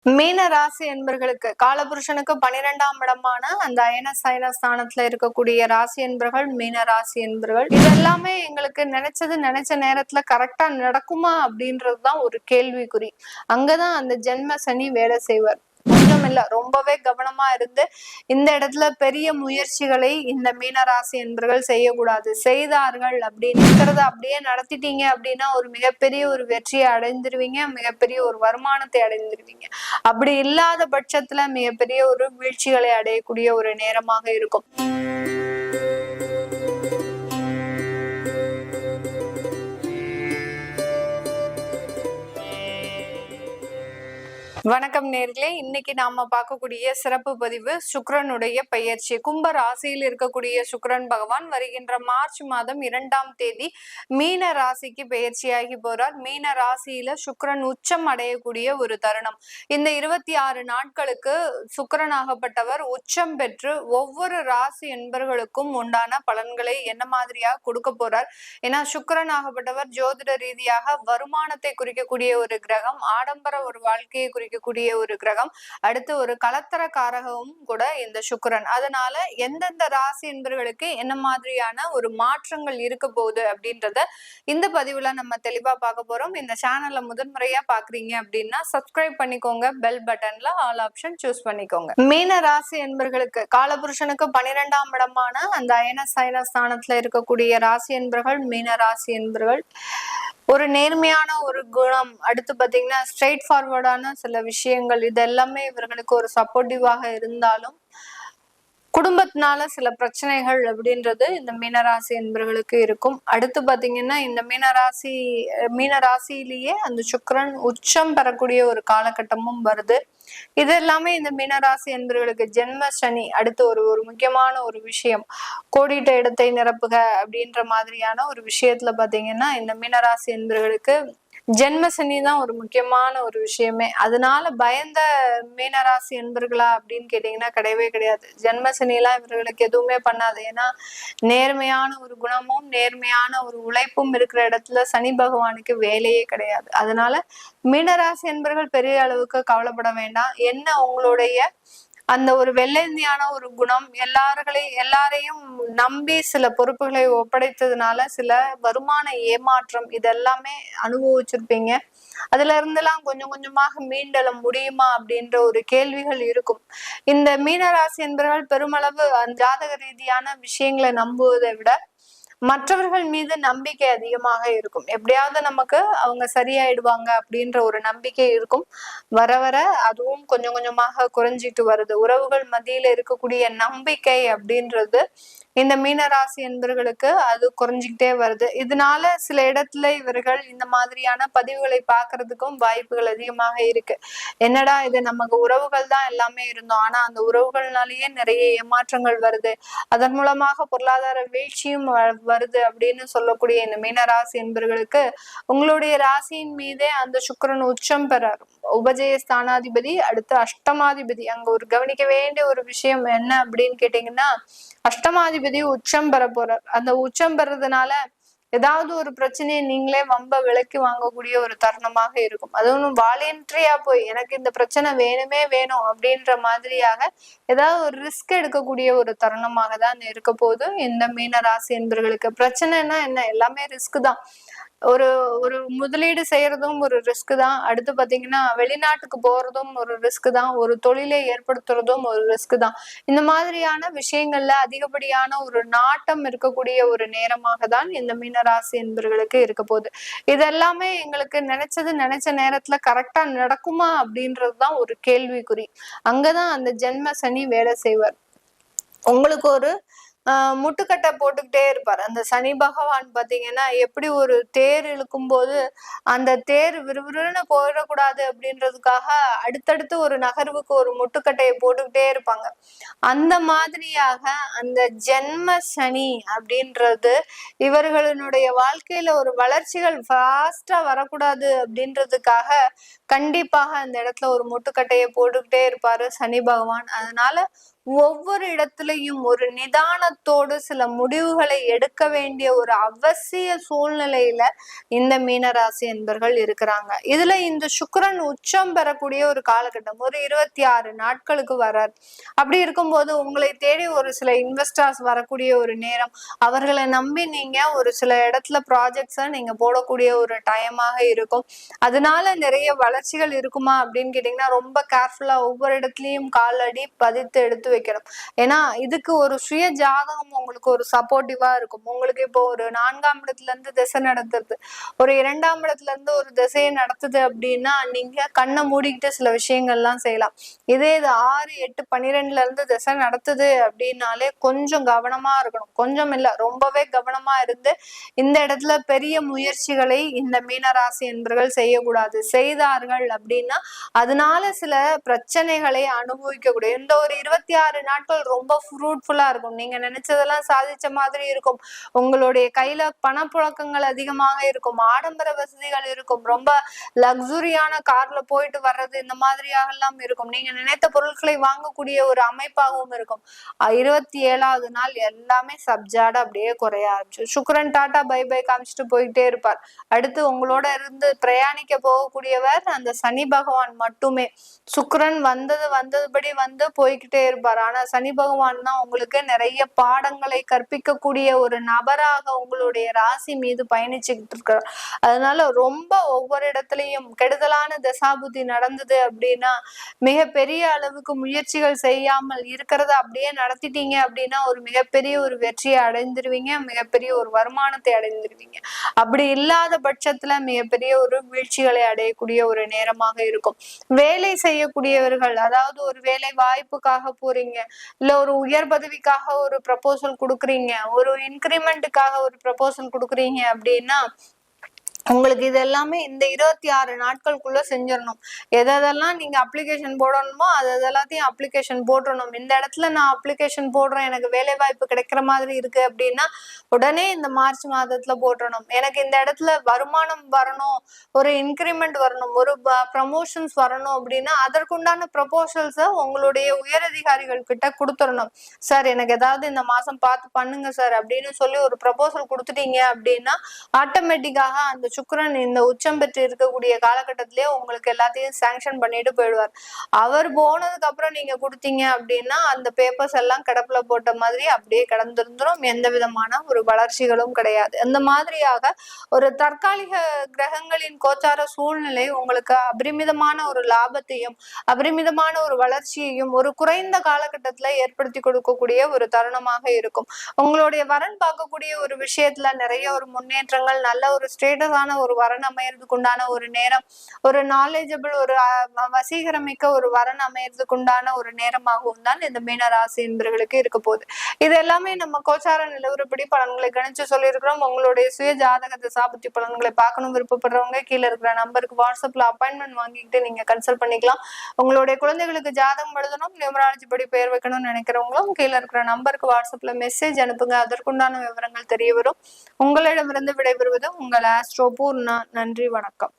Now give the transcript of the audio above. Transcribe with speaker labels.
Speaker 1: மீன ராசி என்பர்களுக்கு காலபுருஷனுக்கு 12ஆம் இடமான அந்த அயன சயன ஸ்தானத்துல இருக்கக்கூடிய ராசி என்பர்கள் மீன ராசி என்பர்கள். இதெல்லாமே எங்களுக்கு நினைச்ச நேரத்துல கரெக்டா நடக்குமா அப்படின்றதுதான் ஒரு கேள்விக்குறி. அங்கதான் அந்த ஜென்ம சனி வேலை செய்வார். கொஞ்சம் இல்ல, ரொம்பவே கவனமா இருந்து இந்த இடத்துல பெரிய முயற்சிகளை இந்த மீனராசி என்பர்கள் செய்யக்கூடாது. செய்தார்கள் அப்படின்னுங்கிறத அப்படியே நடத்திட்டீங்க அப்படின்னா ஒரு மிகப்பெரிய ஒரு வெற்றியை அடைந்துருவீங்க, மிகப்பெரிய ஒரு வருமானத்தை அடைந்துருவீங்க. அப்படி இல்லாத பட்சத்துல மிகப்பெரிய ஒரு வீழ்ச்சிகளை அடையக்கூடிய ஒரு நேரமாக இருக்கும். வணக்கம் நேர்களே, இன்னைக்கு நாம பார்க்கக்கூடிய சிறப்பு பதிவு சுக்கிரனுடைய பெயர்ச்சி. கும்ப ராசியில் இருக்கக்கூடிய சுக்கிரன் பகவான் வருகின்ற மார்ச் மாதம் 2ஆம் தேதி மீன ராசிக்கு பெயர்ச்சியாகி போறார். மீன ராசியில சுக்கிரன் உச்சம் அடையக்கூடிய ஒரு தருணம். இந்த 26 நாட்களுக்கு சுக்கிரனாகப்பட்டவர் உச்சம் பெற்று ஒவ்வொரு ராசி என்பர்களுக்கும் உண்டான பலன்களை என்ன மாதிரியா கொடுக்க போறார். ஏன்னா சுக்கிரனாகப்பட்டவர் ஜோதிட ரீதியாக வருமானத்தை குறிக்கக்கூடிய ஒரு கிரகம், ஆடம்பர ஒரு வாழ்க்கையை குறிக்கக்கூடிய ஒரு கிரகம், அடுத்து ஒரு கலத்தர காரகமும் கூட இந்த சுக்கிரன். அதனால எந்தெந்த ராசி என்பவர்களுக்கு என்ன மாதிரியான ஒரு மாற்றங்கள் இருக்க போகுது அப்படின்றத இந்த பதிவுல நம்ம தெளிவா பார்க்க போறோம். இந்த சேனல்ல முதன்முறையா பாக்குறீங்க அப்படின்னா சப்ஸ்கிரைப் பண்ணிக்கோங்க, பெல் பட்டன்ல ஆல் ஆப்ஷன் சூஸ் பண்ணிக்கோங்க. மீன ராசி என்பர்களுக்கு காலபுருஷனுக்கு 12ஆம் இடமான அந்த அயன சயன ஸ்தானத்துல இருக்கக்கூடிய ராசி என்பர்கள் மீன ராசி என்பர்கள். ஒரு நேர்மையான ஒரு குணம், அடுத்து பாத்தீங்கன்னா ஸ்ட்ரெயிட் ஃபார்வர்டான சில விஷயங்கள், இது எல்லாமே இவர்களுக்கு ஒரு சப்போர்ட்டிவாக இருந்தாலும் குடும்பத்தினால சில பிரச்சனைகள் அப்படின்றது இந்த மீனராசி என்பவர்களுக்கு இருக்கும். அடுத்து பாத்தீங்கன்னா இந்த மீனராசியிலேயே அந்த சுக்கிரன் உச்சம் பெறக்கூடிய ஒரு காலகட்டமும் வருது. இது எல்லாமே இந்த மீனராசி என்பவர்களுக்கு ஜென்ம சனி. அடுத்து ஒரு முக்கியமான ஒரு விஷயம், கோடிட்ட இடத்தை நிரப்புக அப்படின்ற மாதிரியான ஒரு விஷயத்துல பாத்தீங்கன்னா இந்த மீனராசி என்பவர்களுக்கு ஜென்ம சனி தான் ஒரு முக்கியமான ஒரு விஷயமே. அதனால பயந்த மீனராசி என்பர்களா அப்படின்னு கேட்டீங்கன்னா கிடையவே கிடையாது. ஜென்ம சனி எல்லாம் இவர்களுக்கு எதுவுமே பண்ணாது. ஏன்னா நேர்மையான ஒரு குணமும் நேர்மையான ஒரு உழைப்பும் இருக்கிற இடத்துல சனி பகவானுக்கு வேலையே கிடையாது. அதனால மீனராசி என்பர்கள் பெரிய அளவுக்கு கவலைப்பட வேண்டாம். என்ன உங்களுடைய அந்த ஒரு வெள்ளந்தியான ஒரு குணம், எல்லாரையும் நம்பி சில பொறுப்புகளை ஒப்படைத்ததுனால சில வருமான ஏமாற்றம் இதெல்லாமே அனுபவிச்சிருப்பீங்க. அதுல இருந்தெல்லாம் கொஞ்சம் கொஞ்சமாக மீண்டெழ முடியுமா அப்படின்ற ஒரு கேள்விகள் இருக்கும். இந்த மீனராசி என்பவர்கள் பெருமளவு அந்த ஜாதக ரீதியான விஷயங்களை நம்புவதை விட மற்றவர்கள் மீது நம்பிக்கை அதிகமாக இருக்கும். எப்படியாவது நமக்கு அவங்க சரியாயிடுவாங்க அப்படின்ற ஒரு நம்பிக்கை இருக்கும். வர வர அதுவும் கொஞ்சம் கொஞ்சமாக குறைஞ்சிட்டு வருது. உறவுகள் மத்தியில இருக்கக்கூடிய நம்பிக்கை அப்படின்றது இந்த மீனராசி என்பவர்களுக்கு அது குறைஞ்சிக்கிட்டே வருது. இதனால சில இடத்துல இவர்கள் இந்த மாதிரியான பதிவுகளை பார்க்கறதுக்கும் வாய்ப்புகள் அதிகமாக இருக்கு. என்னடா இது, நமக்கு உறவுகள் தான் எல்லாமே இருந்தோம், ஆனா அந்த உறவுகள்னாலேயே நிறைய ஏமாற்றங்கள் வருது, அதன் மூலமாக பொருளாதார வீழ்ச்சியும் வருது அப்படின்னு சொல்லக்கூடிய இந்த மீனராசி என்பவர்களுக்கு உங்களுடைய ராசியின் மீதே அந்த சுக்கிரன் உச்சம் பெறார். உபஜய ஸ்தானாதிபதி, அடுத்து அஷ்டமாதிபதி. அங்க ஒரு கவனிக்க வேண்டிய ஒரு விஷயம் என்ன அப்படின்னு கேட்டீங்கன்னா, அஷ்டமாதிபதி உச்சம் பெற போறார். அந்த உச்சம் பெறதுனால ஏதாவது ஒரு பிரச்சனையை நீங்களே வம்ப விலக்கி வாங்கக்கூடிய ஒரு தருணமாக இருக்கும். அதுவும் வாலண்டரியா போய் எனக்கு இந்த பிரச்சனை வேணும் அப்படின்ற மாதிரியாக ஏதாவது ஒரு ரிஸ்க் எடுக்கக்கூடிய ஒரு தருணமாக தான் இருக்க போது இந்த மீன ராசி என்பவர்களுக்கு. பிரச்சனைனா என்ன, எல்லாமே ரிஸ்க் தான். ஒரு ஒரு முதலீடு செய்யறதும் ஒரு ரிஸ்க் தான். அடுத்து பாத்தீங்கன்னா வெளிநாட்டுக்கு போறதும் ஒரு ரிஸ்க் தான். ஒரு தொழிலை ஏற்படுத்துறதும் ஒரு ரிஸ்க் தான். இந்த மாதிரியான விஷயங்கள்ல அதிகப்படியான ஒரு நாட்டம் இருக்கக்கூடிய ஒரு நேரமாக தான் இந்த மீனராசி என்பவர்களுக்கு இருக்க போகுது. இதெல்லாமே எங்களுக்கு நினைச்ச நேரத்துல கரெக்டா நடக்குமா அப்படின்றதுதான் ஒரு கேள்விக்குறி. அங்கதான் அந்த ஜென்ம சனி வேலை செய்வார். உங்களுக்கு ஒரு முட்டுக்கட்டை போட்டுக்கிட்டே இருப்பார். அந்த சனி பகவான் பாத்தீங்கன்னா எப்படி ஒரு தேர் இழுக்கும் போது அந்த தேர் விறுவிறுன்னு போயிடக்கூடாது அப்படின்றதுக்காக அடுத்தடுத்து ஒரு நகர்வுக்கு ஒரு முட்டுக்கட்டையை போட்டுக்கிட்டே இருப்பாங்க. அந்த மாதிரியாக அந்த ஜென்ம சனி அப்படின்றது இவர்களுடைய வாழ்க்கையில ஒரு வளர்ச்சிகள் ஃபாஸ்டா வரக்கூடாது அப்படின்றதுக்காக கண்டிப்பாக அந்த இடத்துல ஒரு முட்டுக்கட்டையை போட்டுக்கிட்டே இருப்பாரு சனி பகவான். அதனால ஒவ்வொரு இடத்துலயும் ஒரு நிதானத்தோடு சில முடிவுகளை எடுக்க வேண்டிய ஒரு அவசிய சூழ்நிலையில இந்த மீனராசி என்பர்கள் இருக்கிறாங்க. இதுல இந்த சுக்கிரன் உச்சம் பெறக்கூடிய ஒரு காலகட்டம், ஒரு 26 நாட்களுக்கு வர்றார். அப்படி இருக்கும்போது உங்களை தேடி ஒரு சில இன்வெஸ்டர்ஸ் வரக்கூடிய ஒரு நேரம், அவர்களை நம்பி நீங்க ஒரு சில இடத்துல ப்ராஜெக்ட்ஸை நீங்க போடக்கூடிய ஒரு டைமாக இருக்கும். அதனால நிறைய வளர்ச்சிகள் இருக்குமா அப்படின்னு கேட்டீங்கன்னா ரொம்ப கேர்ஃபுல்லா ஒவ்வொரு இடத்துலயும் காலடி பதித்து எடுத்து வைக்கணும். ஏன்னா இதுக்கு ஒரு சுய ஜாதகம் உங்களுக்கு ஒரு சப்போர்ட்டிவா இருக்கும். உங்களுக்கு இப்போ ஒரு 4ஆம் இடத்துல இருந்து திசை நடத்துறது, ஒரு 2ஆம் இடத்துல இருந்து ஒரு திசையை நடத்துது அப்படின்னா நீங்க கண்ணை மூடிக்கிட்டு சில விஷயங்கள்லாம் செய்யலாம். இதே இது 6, 8, 12ல இருந்து திசை நடத்துது அப்படின்னாலே கொஞ்சம் கவனமா இருக்கணும். கொஞ்சம் இல்ல, ரொம்பவே கவனமா இருந்து இந்த இடத்துல பெரிய முயற்சிகளை இந்த மீனராசி என்பர்கள் செய்யக்கூடாது. செய்தார்கள் அப்படின்னா அதனால சில பிரச்சனைகளை அனுபவிக்கக்கூடிய இந்த ஒரு 26 நாட்கள் ரொம்ப ஃப்ரூட்ஃபுல்லா இருக்கும். நீங்க நினைச்சதெல்லாம் சாதிச்ச மாதிரி இருக்கும். உங்களுடைய கையில பணப்புழக்கங்கள் அதிகமாக இருக்கும், ஆடம்பர வசதிகள் இருக்கும், ரொம்ப லக்ஸுரியான கார்ல போயிட்டு வர்றது இந்த மாதிரியாக எல்லாம் இருக்கும். நீங்க நினைத்த பொருட்களை வாங்கக்கூடிய ஒரு அமைப்பாகவும் இருக்கும். 27வது நாள் எல்லாமே சப்ஜாட அப்படியே குறைய ஆரம்பிச்சு சுக்கிரன் டாட்டா பை பை காமிச்சிட்டு போயிட்டே இருப்பார். அடுத்து உங்களோட இருந்து பிரயாணிக்க போகக்கூடியவர் அந்த சனி பகவான் மட்டுமே. சுக்கிரன் வந்ததுபடி வந்து போய்கிட்டே இருப்பார். ஆனா சனி பகவான் தான் உங்களுக்கு நிறைய பாடங்களை கற்பிக்கக்கூடிய ஒரு நபராக உங்களுடைய ராசி மீது பயணிச்சுக்கிட்டு இருக்கார். அதனால ரொம்ப ஒவ்வொரு இடத்துலயும் கெடுதலான தசாபுத்தி நடந்தது அப்படின்னா மிகப்பெரிய அளவுக்கு முயற்சிகள் செய்யாமல் இருக்கிறத அப்படியே நடத்திட்டீங்க அப்படின்னா ஒரு மிகப்பெரிய ஒரு வெற்றியை அடைந்துருவீங்க, மிகப்பெரிய ஒரு வருமானத்தை அடைந்துருவீங்க. அப்படி இல்லாத பட்சத்துல மிகப்பெரிய ஒரு வீழ்ச்சிகளை அடையக்கூடிய ஒரு நேரமாக இருக்கும். வேலை செய்யக்கூடியவர்கள், அதாவது ஒரு வேலை வாய்ப்புக்காக போறீங்க, இல்ல ஒரு உயர் பதவிக்காக ஒரு ப்ரப்போசல் கொடுக்குறீங்க, ஒரு இன்கிரிமெண்ட்டுக்காக ஒரு ப்ரப்போசல் கொடுக்குறீங்க அப்படின்னா உங்களுக்கு இது எல்லாமே இந்த 26 நாட்களுக்குள்ள செஞ்சிடணும். எதெல்லாம் நீங்க அப்ளிகேஷன் போடணுமோ அது எல்லாத்தையும் அப்ளிகேஷன் போட்டுடணும். இந்த இடத்துல நான் அப்ளிகேஷன் போடுறேன், எனக்கு வேலை வாய்ப்பு கிடைக்கிற மாதிரி இருக்கு அப்படின்னா உடனே இந்த மார்ச் மாதத்துல போட்டுடணும். எனக்கு இந்த இடத்துல வருமானம் வரணும், ஒரு இன்கிரிமெண்ட் வரணும், ஒரு ப்ரமோஷன்ஸ் வரணும் அப்படின்னா அதற்குண்டான ப்ரப்போசல்ஸை உங்களுடைய உயரதிகாரிகள் கிட்ட கொடுத்துடணும். சார் எனக்கு ஏதாவது இந்த மாசம் பார்த்து பண்ணுங்க சார் அப்படின்னு சொல்லி ஒரு ப்ரப்போசல் கொடுத்துட்டீங்க அப்படின்னா ஆட்டோமேட்டிக்காக அந்த சுக்கிரன் இந்த உச்சம் பெற்று இருக்கக்கூடிய காலகட்டத்திலேயே உங்களுக்கு எல்லாத்தையும் சாங்ஷன் பண்ணிட்டு போயிடுவார். அவர் போனதுக்கு அப்புறம் நீங்க கொடுத்தீங்க அப்படின்னா அந்த பேப்பர்ஸ் எல்லாம் கிடப்புல போட்ட மாதிரி அப்படியே கிடந்திருந்துரும், எந்த விதமான ஒரு வளர்ச்சிகளும் கிடையாது. இந்த மாதிரியாக ஒரு தற்காலிக கிரகங்களின் கோச்சார சூழ்நிலை உங்களுக்கு அபரிமிதமான ஒரு லாபத்தையும் அபரிமிதமான ஒரு வளர்ச்சியையும் ஒரு குறைந்த காலகட்டத்துல ஏற்படுத்தி கொடுக்கக்கூடிய ஒரு தருணமாக இருக்கும். உங்களுடைய வரன் பார்க்கக்கூடிய ஒரு விஷயத்துல நிறைய ஒரு முன்னேற்றங்கள், நல்ல ஒரு ஸ்டேட்டஸான ஒரு வரன் அமையறதுக்கு உண்டான ஒரு நேரம், ஒரு நாலேஜபிள், ஒரு வசீகரமிக்க ஒரு வரன் அமையறதுக்கு உண்டான ஒரு நேரமாகவும் தான் இந்த மீன ராசி என்பவர்களுக்கு இருக்க போகுது. இது எல்லாமே நம்ம கோச்சார நிலவரப்படி பலன்களை கணிச்சு சொல்லியிருக்கிறோம். உங்களுடைய சுய ஜாதக தசாபுத்தி பலன்களை பார்க்கணும் விருப்பப்படுறவங்க கீழே இருக்கிற நம்பருக்கு வாட்ஸ்அப்ல அப்பாயின்மெண்ட் வாங்கிட்டு நீங்க கன்சல்ட் பண்ணிக்கலாம். உங்களுடைய குழந்தைகளுக்கு ஜாதகம் எழுதணும், நியூமராலஜி படி பெயர் வைக்கணும்னு நினைக்கிறவங்களும் கீழே இருக்கிற நம்பருக்கு வாட்ஸ்அப்ல மெசேஜ் அனுப்புங்க. அதற்குண்டான விவரங்கள் தெரிய வரும். உங்களிடமிருந்து விடைபெறுவது உங்கள் ஆஸ்ட்ரோ பூர்ணா. நன்றி, வணக்கம்.